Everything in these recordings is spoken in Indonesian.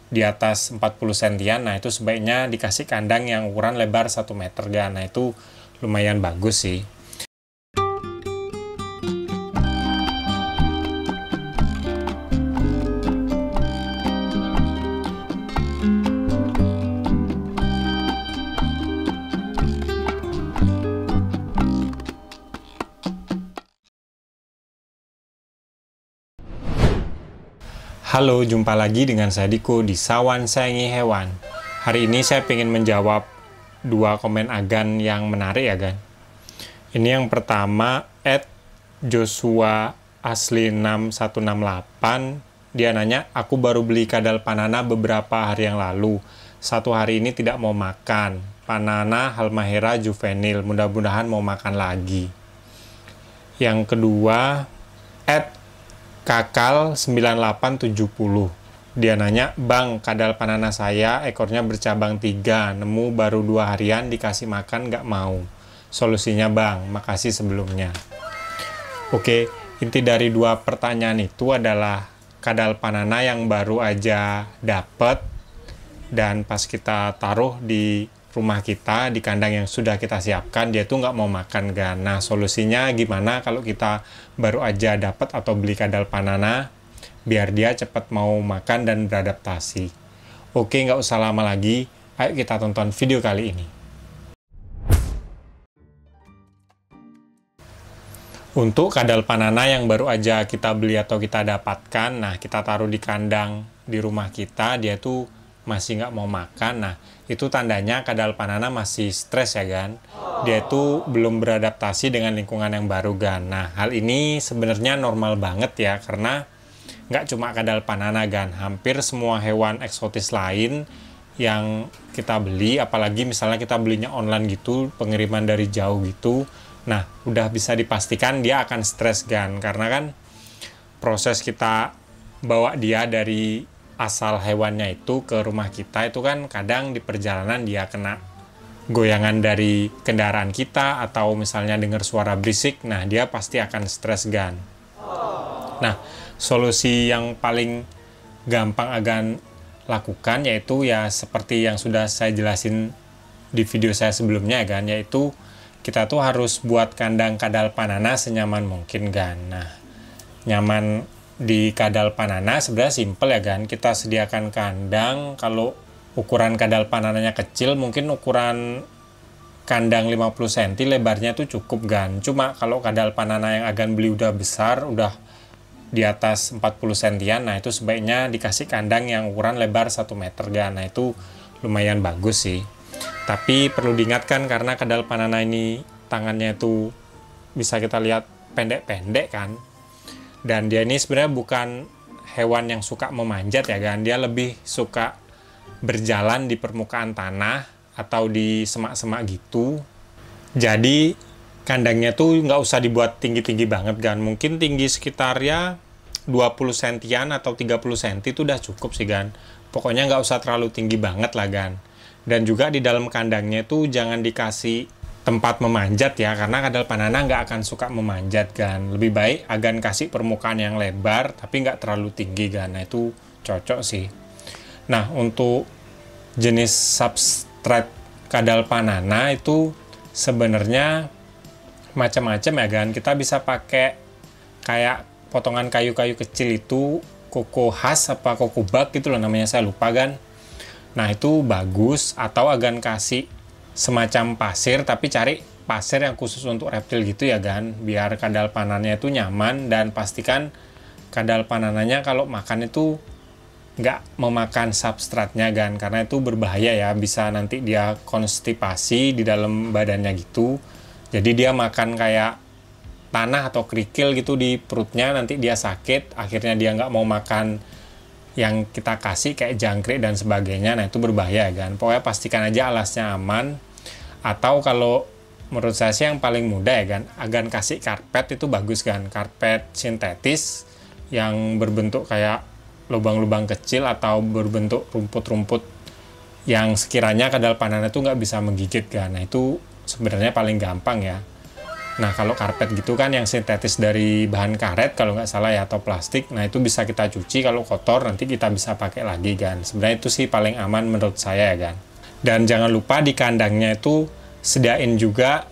di atas 40 sentian, nah itu sebaiknya dikasih kandang yang ukuran lebar 1 meter gan. Nah itu lumayan bagus sih. Halo, jumpa lagi dengan saya Diko di Sawan Sayangi Hewan. Hari ini saya ingin menjawab 2 komen Agan yang menarik ya Gan. Ini yang pertama, @Joshua Asli 6168. Dia nanya, aku baru beli kadal Panana beberapa hari yang lalu. 1 hari ini tidak mau makan. Panana Halmahera juvenil, mudah-mudahan mau makan lagi. Yang kedua, Kakal 9870. Dia nanya, Bang, kadal Panana saya ekornya bercabang 3, nemu baru 2 harian, dikasih makan nggak mau. Solusinya Bang, makasih sebelumnya. Oke, inti dari 2 pertanyaan itu adalah kadal Panana yang baru aja dapet, dan pas kita taruh di rumah kita, di kandang yang sudah kita siapkan, dia tuh nggak mau makan kan. Nah, solusinya gimana kalau kita baru aja dapat atau beli kadal Panana biar dia cepat mau makan dan beradaptasi? Oke, nggak usah lama lagi, ayo kita tonton video kali ini. Untuk kadal Panana yang baru aja kita beli atau kita dapatkan, nah kita taruh di kandang di rumah kita, dia tuh masih nggak mau makan. Nah, itu tandanya kadal Panana masih stres ya kan. Dia itu belum beradaptasi dengan lingkungan yang baru kan. Nah, hal ini sebenarnya normal banget ya, karena nggak cuma kadal Panana kan. Hampir semua hewan eksotis lain yang kita beli, apalagi misalnya kita belinya online gitu, pengiriman dari jauh gitu, nah udah bisa dipastikan dia akan stres kan. Karena kan proses kita bawa dia dari asal hewannya itu ke rumah kita itu kan kadang di perjalanan dia kena goyangan dari kendaraan kita atau misalnya dengar suara berisik, nah dia pasti akan stres gan. Nah, solusi yang paling gampang Agan lakukan yaitu ya seperti yang sudah saya jelasin di video saya sebelumnya kan, yaitu kita tuh harus buat kandang kadal Panana senyaman mungkin kan. Nah, nyaman di kadal Panana sebenarnya simpel ya kan. Kita sediakan kandang, kalau ukuran kadal Panananya kecil mungkin ukuran kandang 50 cm lebarnya tuh cukup kan. Cuma kalau kadal Panana yang Agan beli udah besar, udah di atas 40 cm, nah itu sebaiknya dikasih kandang yang ukuran lebar 1 meter kan. Nah itu lumayan bagus sih. Tapi perlu diingatkan karena kadal Panana ini tangannya itu bisa kita lihat pendek-pendek kan. Dan dia ini sebenarnya bukan hewan yang suka memanjat ya kan. Dia lebih suka berjalan di permukaan tanah atau di semak-semak gitu. Jadi kandangnya tuh nggak usah dibuat tinggi-tinggi banget kan. Mungkin tinggi sekitar ya 20 sentian atau 30 cm itu udah cukup sih kan. Pokoknya nggak usah terlalu tinggi banget lah kan. Dan juga di dalam kandangnya tuh jangan dikasih tempat memanjat ya, karena kadal Panana nggak akan suka memanjat kan. Lebih baik Agan kasih permukaan yang lebar tapi nggak terlalu tinggi kan. Nah itu cocok sih. Nah, untuk jenis substrat kadal Panana itu sebenarnya macam-macam ya kan. Kita bisa pakai kayak potongan kayu-kayu kecil itu, koko khas apa koko bak gitu loh namanya, saya lupa kan. Nah itu bagus. Atau Agan kasih semacam pasir, tapi cari pasir yang khusus untuk reptil gitu ya kan, biar kadal Panananya itu nyaman. Dan pastikan kadal Panananya kalau makan itu nggak memakan substratnya kan, karena itu berbahaya ya, bisa nanti dia konstipasi di dalam badannya gitu. Jadi dia makan kayak tanah atau kerikil gitu di perutnya, nanti dia sakit, akhirnya dia nggak mau makan yang kita kasih kayak jangkrik dan sebagainya. Nah itu berbahaya kan. Pokoknya pastikan aja alasnya aman. Atau kalau menurut saya sih yang paling mudah ya kan, Agan kasih karpet itu bagus kan. Karpet sintetis yang berbentuk kayak lubang-lubang kecil atau berbentuk rumput-rumput yang sekiranya kadal Panana itu nggak bisa menggigit kan. Nah itu sebenarnya paling gampang ya. Nah, kalau karpet gitu kan yang sintetis dari bahan karet kalau nggak salah ya, atau plastik, nah itu bisa kita cuci, kalau kotor nanti kita bisa pakai lagi kan. Sebenarnya itu sih paling aman menurut saya ya kan. Dan jangan lupa di kandangnya itu sediain juga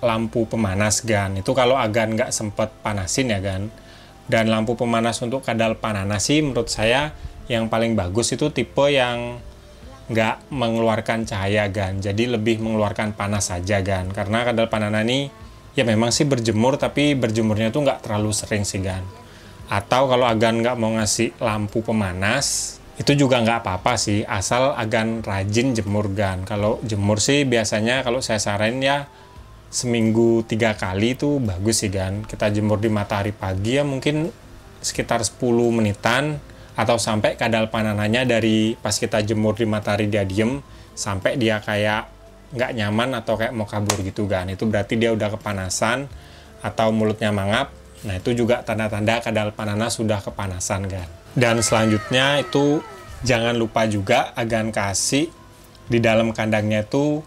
lampu pemanas kan. Itu kalau agan nggak sempet panasin ya kan. Dan lampu pemanas untuk kadal panana sih menurut saya yang paling bagus itu tipe yang nggak mengeluarkan cahaya kan, jadi lebih mengeluarkan panas saja kan. Karena kadal panana ini ya memang sih berjemur, tapi berjemurnya tuh nggak terlalu sering sih kan. Atau kalau agan nggak mau ngasih lampu pemanas, itu juga nggak apa-apa sih, asal agan rajin jemur kan. Kalau jemur sih biasanya kalau saya saranin ya seminggu 3 kali itu bagus sih kan. Kita jemur di matahari pagi ya mungkin sekitar 10 menitan, atau sampai kadal panananya dari pas kita jemur di matahari dia diem sampai dia kayak nggak nyaman atau kayak mau kabur gitu kan. Itu berarti dia udah kepanasan atau mulutnya mangap. Nah itu juga tanda-tanda kadal panana sudah kepanasan kan. Dan selanjutnya itu jangan lupa juga agan kasih di dalam kandangnya itu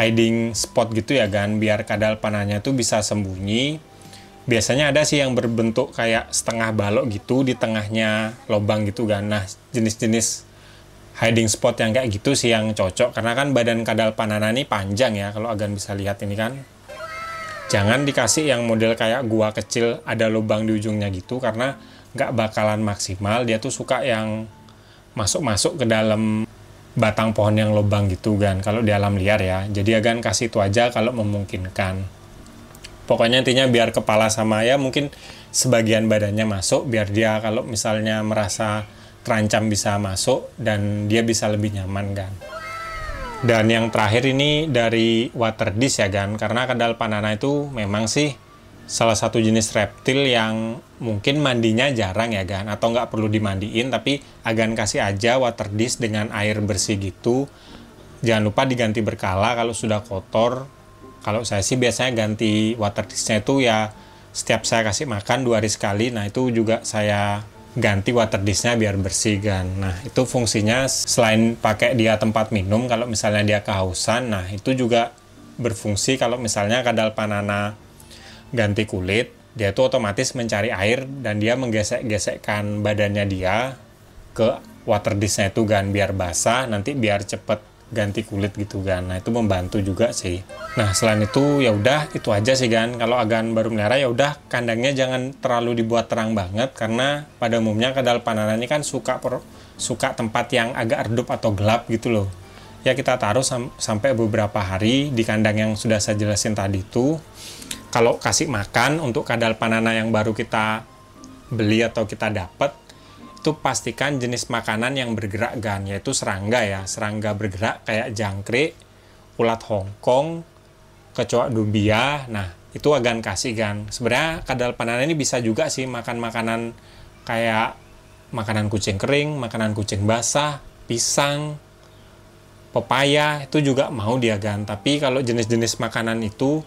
hiding spot gitu ya kan, biar kadal panananya itu bisa sembunyi. Biasanya ada sih yang berbentuk kayak setengah balok gitu di tengahnya lubang gitu kan. Nah, jenis-jenis hiding spot yang kayak gitu sih yang cocok. Karena kan badan kadal panana ini panjang ya, kalau agan bisa lihat ini kan. Jangan dikasih yang model kayak gua kecil ada lubang di ujungnya gitu, karena nggak bakalan maksimal. Dia tuh suka yang masuk-masuk ke dalam batang pohon yang lubang gitu kan, kalau di alam liar ya. Jadi agan kasih itu aja kalau memungkinkan. Pokoknya intinya biar kepala sama ya mungkin sebagian badannya masuk, biar dia kalau misalnya merasa terancam bisa masuk dan dia bisa lebih nyaman kan. Dan yang terakhir ini dari water dish ya kan, karena kadal panana itu memang sih salah satu jenis reptil yang mungkin mandinya jarang ya kan, atau nggak perlu dimandiin, tapi agan kasih aja water dish dengan air bersih gitu. Jangan lupa diganti berkala kalau sudah kotor. Kalau saya sih biasanya ganti water dish-nya itu ya setiap saya kasih makan 2 hari sekali. Nah itu juga saya ganti water dish-nya biar bersih kan. Nah itu fungsinya selain pakai dia tempat minum kalau misalnya dia kehausan. Nah itu juga berfungsi kalau misalnya kadal panana ganti kulit, dia itu otomatis mencari air dan dia menggesek-gesekkan badannya dia ke water dish-nya itu kan, biar basah nanti biar cepet ganti kulit gitu kan. Nah itu membantu juga sih. Nah selain itu ya udah itu aja sih kan. Kalau agan baru melihara ya udah kandangnya jangan terlalu dibuat terang banget, karena pada umumnya kadal panana ini kan suka tempat yang agak redup atau gelap gitu loh. Ya kita taruh sampai beberapa hari di kandang yang sudah saya jelasin tadi itu. Kalau kasih makan untuk kadal panana yang baru kita beli atau kita dapat, itu pastikan jenis makanan yang bergerak kan, yaitu serangga ya, serangga bergerak kayak jangkrik, ulat Hongkong, kecoak dubia. Nah itu agan kasih kan. Sebenarnya kadal panana ini bisa juga sih makan makanan kayak makanan kucing kering, makanan kucing basah, pisang, pepaya, itu juga mau dia kan. Tapi kalau jenis-jenis makanan itu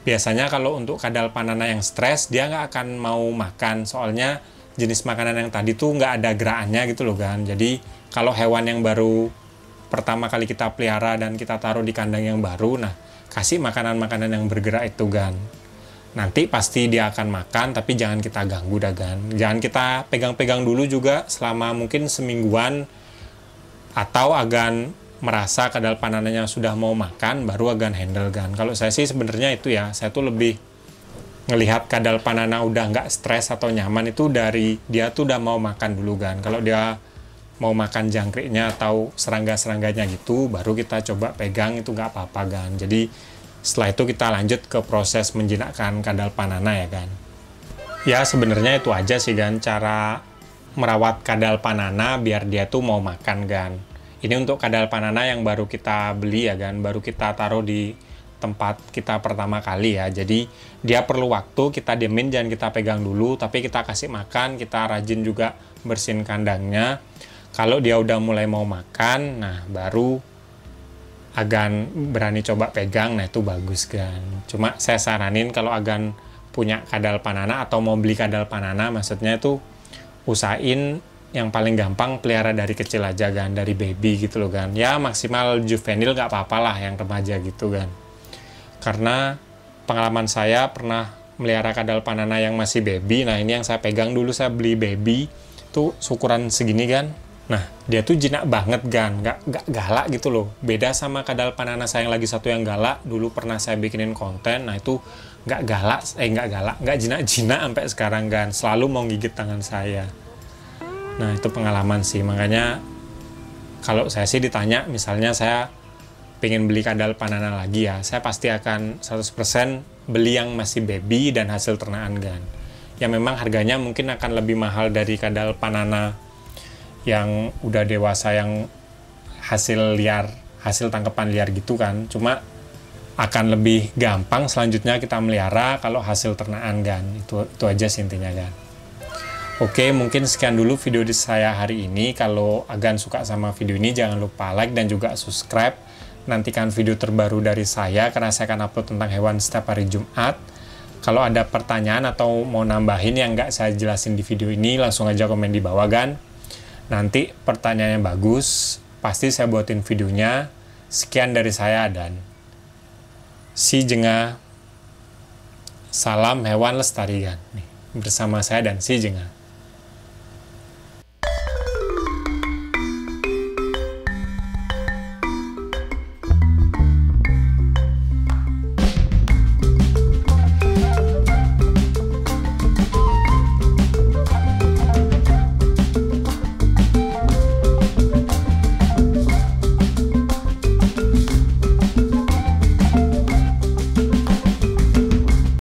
biasanya kalau untuk kadal panana yang stres dia nggak akan mau makan, soalnya jenis makanan yang tadi tuh nggak ada gerakannya gitu loh kan. Jadi kalau hewan yang baru pertama kali kita pelihara dan kita taruh di kandang yang baru, nah kasih makanan-makanan yang bergerak itu kan. Nanti pasti dia akan makan, tapi jangan kita ganggu dah kan. Jangan kita pegang-pegang dulu juga selama mungkin semingguan, atau agan merasa kadal panananya sudah mau makan baru agan handle kan. Kalau saya sih sebenarnya itu ya, saya tuh lebih ngelihat kadal panana udah nggak stres atau nyaman itu dari dia tuh udah mau makan dulu kan. Kalau dia mau makan jangkriknya atau serangga-serangganya gitu, baru kita coba pegang, itu nggak apa-apa kan. Jadi setelah itu kita lanjut ke proses menjinakkan kadal panana ya kan. Ya sebenarnya itu aja sih kan cara merawat kadal panana biar dia tuh mau makan kan. Ini untuk kadal panana yang baru kita beli ya kan, baru kita taruh di tempat kita pertama kali ya. Jadi dia perlu waktu, kita diemin, jangan kita pegang dulu, tapi kita kasih makan, kita rajin juga bersihin kandangnya. Kalau dia udah mulai mau makan, nah baru agan berani coba pegang, nah itu bagus kan. Cuma saya saranin kalau agan punya kadal panana atau mau beli kadal panana, maksudnya itu usahain yang paling gampang pelihara dari kecil aja kan, dari baby gitu loh kan. Ya maksimal juvenil nggak apa-apa lah, yang remaja gitu kan. Karena pengalaman saya pernah melihara kadal panana yang masih baby. Nah, ini yang saya pegang dulu, saya beli baby tuh ukuran segini kan. Nah, dia tuh jinak banget kan, nggak galak gitu loh. Beda sama kadal panana saya yang lagi satu yang galak. Dulu pernah saya bikinin konten, nah itu nggak jinak-jinak sampai sekarang kan. Selalu mau gigit tangan saya. Nah, itu pengalaman sih. Makanya kalau saya sih ditanya, misalnya saya pengen beli kadal panana lagi ya, saya pasti akan 100% beli yang masih baby dan hasil ternakan kan. Ya memang harganya mungkin akan lebih mahal dari kadal panana yang udah dewasa yang hasil tangkapan liar gitu kan. Cuma akan lebih gampang selanjutnya kita melihara kalau hasil ternakan kan. Itu aja sih intinya kan. Oke, mungkin sekian dulu video di saya hari ini. Kalau Agan suka sama video ini, jangan lupa like dan juga subscribe. Nantikan video terbaru dari saya, karena saya akan upload tentang hewan setiap hari Jumat. Kalau ada pertanyaan atau mau nambahin yang nggak saya jelasin di video ini, langsung aja komen di bawah kan. Nanti pertanyaannya bagus, pasti saya buatin videonya. Sekian dari saya dan si Jengah. Salam hewan lestari kan. Nih, bersama saya dan si Jengah.